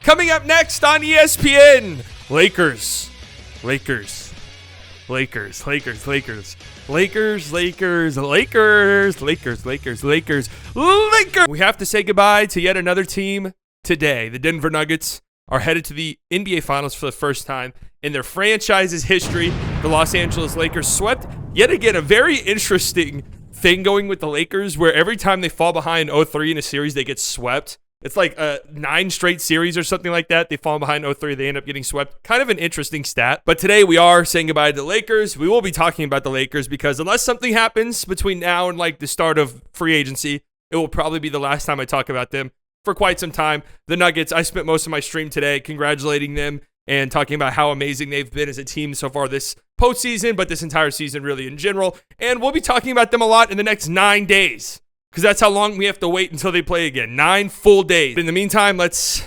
Coming up next on ESPN, Lakers. Lakers. We have to say goodbye to yet another team today. The Denver Nuggets are headed to the NBA Finals for the first time in their franchise's history. The Los Angeles Lakers swept yet again a very interesting thing going with the Lakers where every time they fall behind 0-3 in a series, they get swept. It's like a 9 straight series or something like that. They fall behind 0-3. They end up getting swept. Kind of an interesting stat. But today we are saying goodbye to the Lakers. We will be talking about the Lakers because unless something happens between now and like the start of free agency, it will probably be the last time I talk about them for quite some time. The Nuggets, I spent most of my stream today congratulating them and talking about how amazing they've been as a team so far this postseason, but this entire season really in general. And we'll be talking about them a lot in the next 9 days. Because that's how long we have to wait until they play again. 9 full days. But in the meantime, let's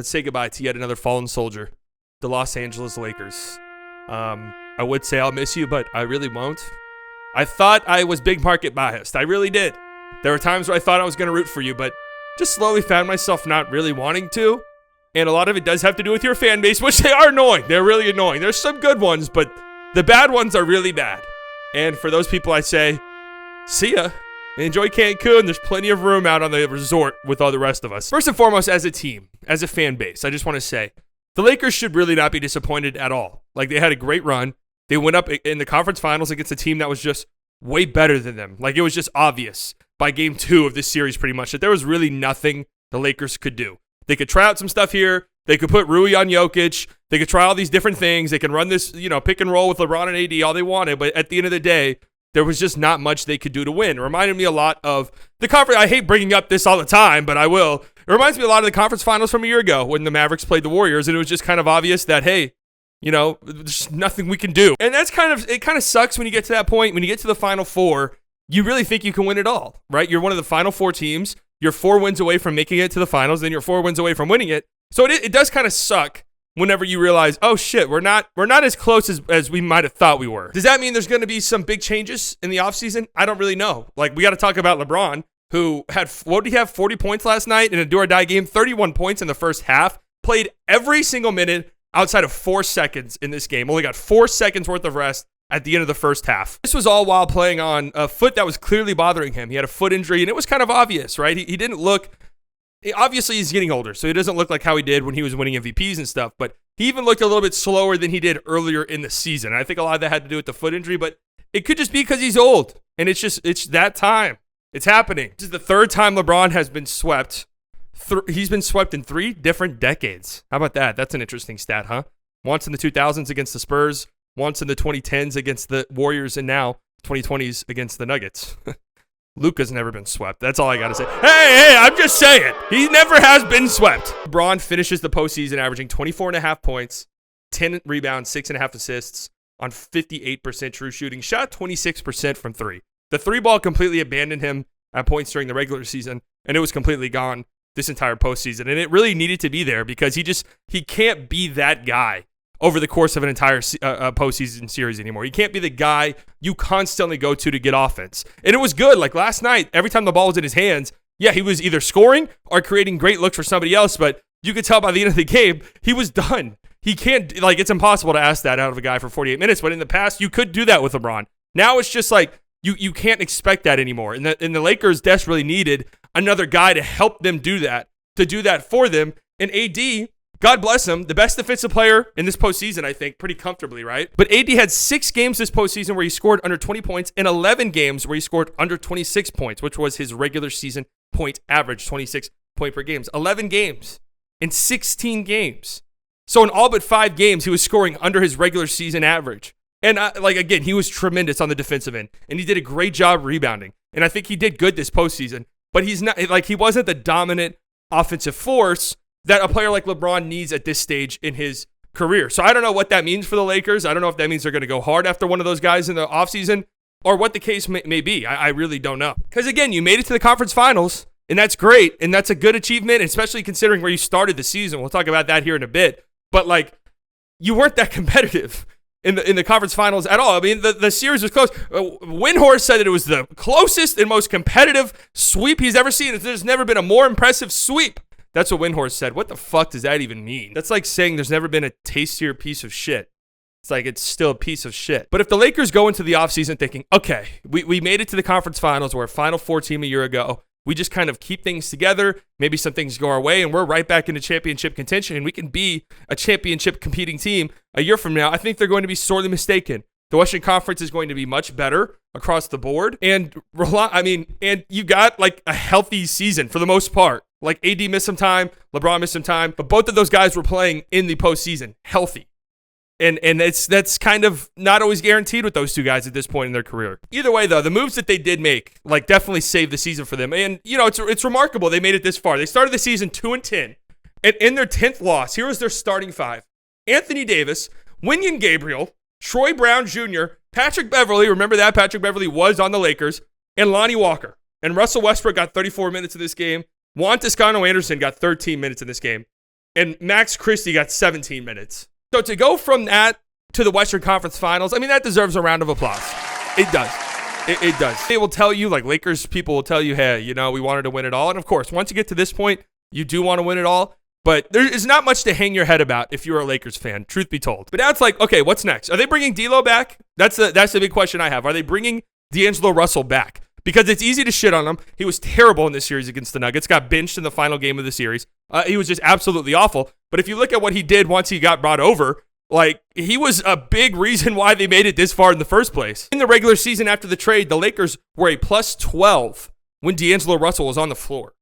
say goodbye to yet another fallen soldier, the Los Angeles Lakers. I would say I'll miss you, but I really won't. I thought I was big market biased. I really did. There were times where I thought I was going to root for you, but just slowly found myself not really wanting to. And a lot of it does have to do with your fan base, which they are annoying. They're really annoying. There's some good ones, but the bad ones are really bad. And for those people, I say, see ya. Enjoy Cancun. There's plenty of room out on the resort with all the rest of us. First and foremost, as a team, as a fan base, I just want to say the Lakers should really not be disappointed at all. Like, they had a great run. They went up in the conference finals against a team that was just way better than them. Like, it was just obvious by game 2 of this series pretty much that there was really nothing the Lakers could do. They could try out some stuff here. They could put Rui on Jokic. They could try all these different things. They can run this, pick and roll with LeBron and AD all they wanted. But at the end of the day, there was just not much they could do to win. It reminded me a lot of the conference. I hate bringing up this all the time, but I will. It reminds me a lot of the conference finals from a year ago when the Mavericks played the Warriors, and it was just kind of obvious that, hey, there's nothing we can do. And it kind of sucks when you get to that point. When you get to the Final Four, you really think you can win it all, right? You're one of the Final Four teams. You're 4 wins away from making it to the finals, then you're 4 wins away from winning it. So it does kind of suck whenever you realize, oh shit, we're not as close as we might have thought we were. Does that mean there's going to be some big changes in the offseason? I don't really know. Like, we got to talk about LeBron, who had, 40 points last night in a do-or-die game, 31 points in the first half, played every single minute outside of 4 seconds in this game. Only got 4 seconds worth of rest at the end of the first half. This was all while playing on a foot that was clearly bothering him. He had a foot injury, and it was kind of obvious, right? He didn't look... Obviously, he's getting older, so he doesn't look like how he did when he was winning MVPs and stuff, but he even looked a little bit slower than he did earlier in the season. I think a lot of that had to do with the foot injury, but it could just be because he's old, and it's that time. It's happening. This is the 3rd time LeBron has been swept. He's been swept in 3 different decades. How about that? That's an interesting stat, huh? Once in the 2000s against the Spurs, once in the 2010s against the Warriors, and now 2020s against the Nuggets. Luka's never been swept. That's all I got to say. Hey, I'm just saying. He never has been swept. LeBron finishes the postseason averaging 24.5 points, 10 rebounds, 6.5 assists on 58% true shooting. Shot 26% from 3. The 3-ball completely abandoned him at points during the regular season, and it was completely gone this entire postseason. And it really needed to be there because he can't be that guy over the course of an entire postseason series anymore. He can't be the guy you constantly go to get offense. And it was good. Like last night, every time the ball was in his hands, yeah, he was either scoring or creating great looks for somebody else, but you could tell by the end of the game, he was done. He can't, it's impossible to ask that out of a guy for 48 minutes, but in the past, you could do that with LeBron. Now it's just like, you can't expect that anymore. And the Lakers desperately needed another guy to help them do that, for them. And AD, God bless him, the best defensive player in this postseason, I think, pretty comfortably, right? But AD had 6 games this postseason where he scored under 20 points and 11 games where he scored under 26 points, which was his regular season point average, 26 point per games. 11 games in 16 games. So in all but 5 games, he was scoring under his regular season average. And again, he was tremendous on the defensive end, and he did a great job rebounding. And I think he did good this postseason, but he's not, he wasn't the dominant offensive force that a player like LeBron needs at this stage in his career. So I don't know what that means for the Lakers. I don't know if that means they're going to go hard after one of those guys in the offseason or what the case may be. I really don't know. Because again, you made it to the conference finals, and that's great, and that's a good achievement, especially considering where you started the season. We'll talk about that here in a bit. But you weren't that competitive in the conference finals at all. I mean, the series was close. Windhorst said that it was the closest and most competitive sweep he's ever seen. There's never been a more impressive sweep That's what Windhorst said. What the fuck does that even mean? That's like saying there's never been a tastier piece of shit. It's like it's still a piece of shit. But if the Lakers go into the offseason thinking, okay, we made it to the conference finals, we're a Final Four team a year ago, we just kind of keep things together, maybe some things go our way, and we're right back into championship contention, and we can be a championship competing team a year from now, I think they're going to be sorely mistaken. The Western Conference is going to be much better across the board, and you got like a healthy season for the most part. Like AD missed some time, LeBron missed some time, but both of those guys were playing in the postseason, healthy. And that's kind of not always guaranteed with those two guys at this point in their career. Either way, though, the moves that they did make, like, definitely saved the season for them. And, you know, it's remarkable they made it this far. They started the season 2-10. And in their 10th loss, here was their starting five. Anthony Davis, Wenyen Gabriel, Troy Brown Jr., Patrick Beverley, remember that? Patrick Beverley was on the Lakers, and Lonnie Walker. And Russell Westbrook got 34 minutes in this game. Juan Toscano-Anderson got 13 minutes in this game. And Max Christie got 17 minutes. So to go from that to the Western Conference Finals, I mean, that deserves a round of applause. It does. It does. They will tell you, like Lakers people will tell you, hey, you know, we wanted to win it all. And of course, once you get to this point, you do want to win it all. But there is not much to hang your head about if you're a Lakers fan, truth be told. But now it's like, okay, what's next? Are they bringing D'Lo back? That's the big question I have. Are they bringing D'Angelo Russell back? Because it's easy to shit on him. He was terrible in this series against the Nuggets. Got benched in the final game of the series. He was just absolutely awful. But if you look at what he did once he got brought over, like, he was a big reason why they made it this far in the first place. In the regular season after the trade, the Lakers were a plus 12 when D'Angelo Russell was on the floor.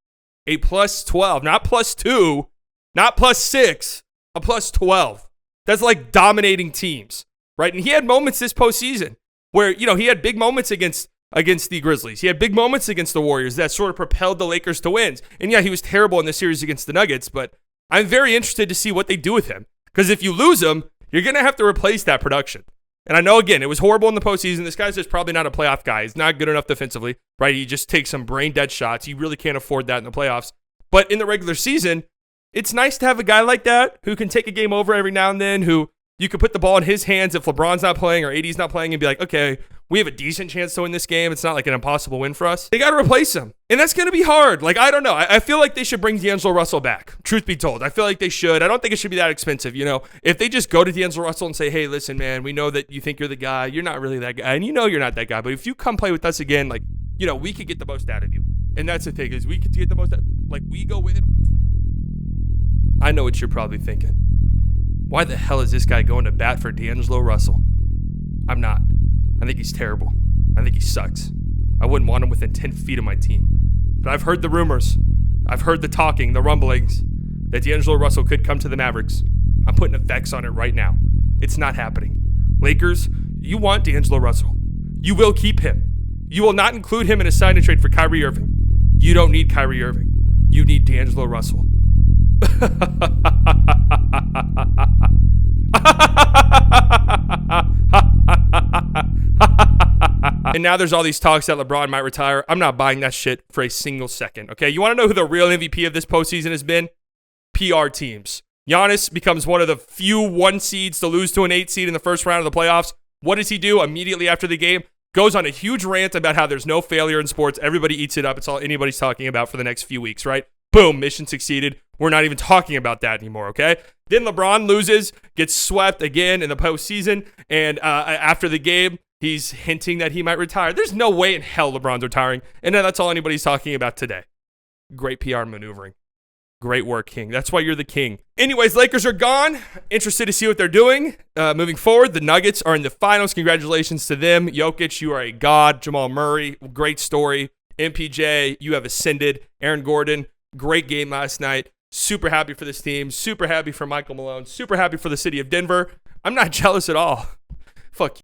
A plus 12, not plus 2, not plus 6, a plus 12. That's like dominating teams, right? And he had moments this postseason where, you know, he had big moments against the Grizzlies. He had big moments against the Warriors that sort of propelled the Lakers to wins. And yeah, he was terrible in the series against the Nuggets, but I'm very interested to see what they do with him. Because if you lose him, you're going to have to replace that production. And I know, again, it was horrible in the postseason. This guy's just probably not a playoff guy. He's not good enough defensively, right? He just takes some brain-dead shots. You really can't afford that in the playoffs. But in the regular season, it's nice to have a guy like that who can take a game over every now and then, who you could put the ball in his hands if LeBron's not playing or AD's not playing and be like, okay, we have a decent chance to win this game. It's not like an impossible win for us. They got to replace him. And that's going to be hard. Like, I don't know. I feel like they should bring D'Angelo Russell back. Truth be told. I feel like they should. I don't think it should be that expensive. You know, if they just go to D'Angelo Russell and say, hey, listen, man, we know that you think you're the guy. You're not really that guy. And you know you're not that guy. But if you come play with us again, like, you know, we could get the most out of you. And that's the thing, is we could get the most out. Like, we go in. I know what you're probably thinking. Why the hell is this guy going to bat for D'Angelo Russell? I'm not. I think he's terrible. I think he sucks. I wouldn't want him within 10 feet of my team. But I've heard the rumors. I've heard the talking, the rumblings, that D'Angelo Russell could come to the Mavericks. I'm putting effects on it right now. It's not happening. Lakers, you want D'Angelo Russell. You will keep him. You will not include him in a sign and trade for Kyrie Irving. You don't need Kyrie Irving. You need D'Angelo Russell. And now there's all these talks that LeBron might retire. I'm not buying that shit for a single second, okay? You want to know who the real MVP of this postseason has been? PR teams. Giannis becomes one of the few 1 seeds to lose to an 8 seed in the first round of the playoffs. What does he do immediately after the game? Goes on a huge rant about how there's no failure in sports. Everybody eats it up. It's all anybody's talking about for the next few weeks, right? Boom, mission succeeded. We're not even talking about that anymore, okay? Then LeBron loses, gets swept again in the postseason, and after the game, he's hinting that he might retire. There's no way in hell LeBron's retiring, and then that's all anybody's talking about today. Great PR maneuvering. Great work, King. That's why you're the king. Anyways, Lakers are gone. Interested to see what they're doing. Moving forward, the Nuggets are in the finals. Congratulations to them. Jokic, you are a god. Jamal Murray, great story. MPJ, you have ascended. Aaron Gordon, great game last night. Super happy for this team. Super happy for Michael Malone. Super happy for the city of Denver. I'm not jealous at all. Fuck you.